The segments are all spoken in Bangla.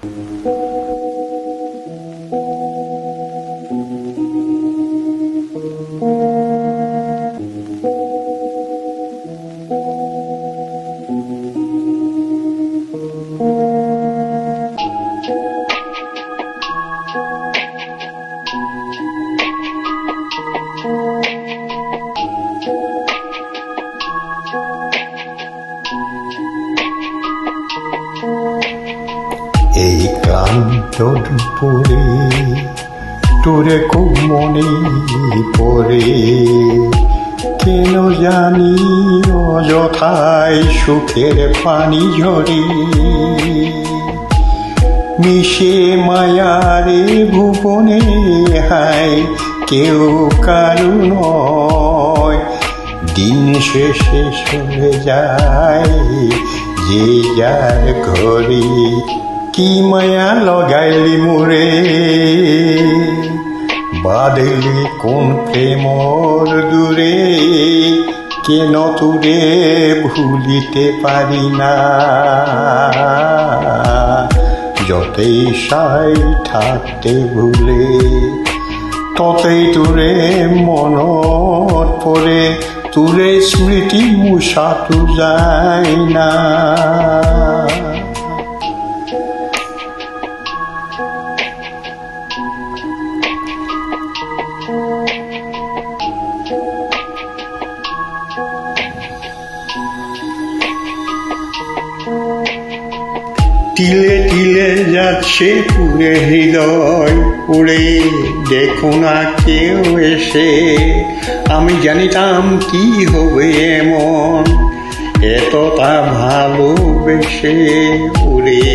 এই ক্লান্ত দুপুরে তোরে খুব মনে পড়ে, কেন জানি অযথায় সুখের পানি ঝরে। মিশে মায়ারে ভুবনে হায় কেউ কারু নয়, দিন শেষে চলে যায় যে যার ঘরে। কি মায়া লগাইলি মোরে, বাঁধলি কোন প্রেমর দূরে, কেন তোরে ভুলিতে পারি না। যতই সাই থাকতে ভুলে ততই তোরে মনত পড়ে, তোরে স্মৃতি মুছাতো যায় না। তিলে তিলে যাচ্ছে পুরে হৃদয় পুড়ে, দেখো না কেউ এসে। আমি জানিতাম কি হবে এমন, এতটা ভালোবেসে উড়ে।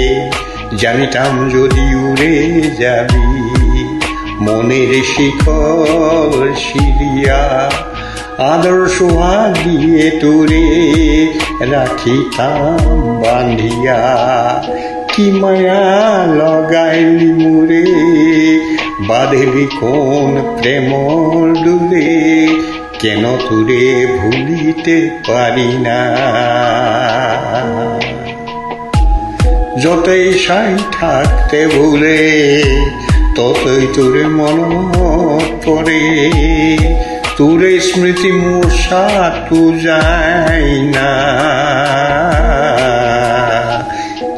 জানিতাম যদি উড়ে যাবি মনের শিখর সিরিয়া, আদর সোহাগ দিয়ে তোরে রাখিতাম বান্ধিয়া। কি মায়া লগাইলি মোরে, বাঁধলি কোন প্রেমর ডুরে, কেন তোরে ভুলিতে পারি না। যতই সাই থাকতে ভুলে ততই তোরে মনত পড়ে, তোরে স্মৃতি মুছাতো যায় না।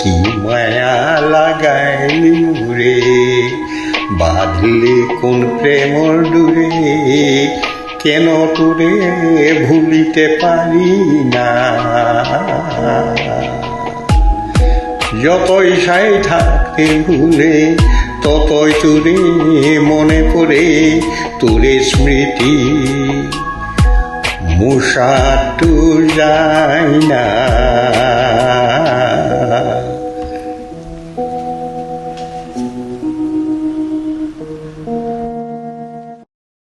কি মায়া লাগাইলি মোরে, বাঁধলি কোন প্রেমর ডুরে, কেন তোরে ভুলিতে পারি না। যতই সাই থাকতে ভুলে ততই তোরে মনে পড়ে, তোরে স্মৃতি মুছাতো যায় না।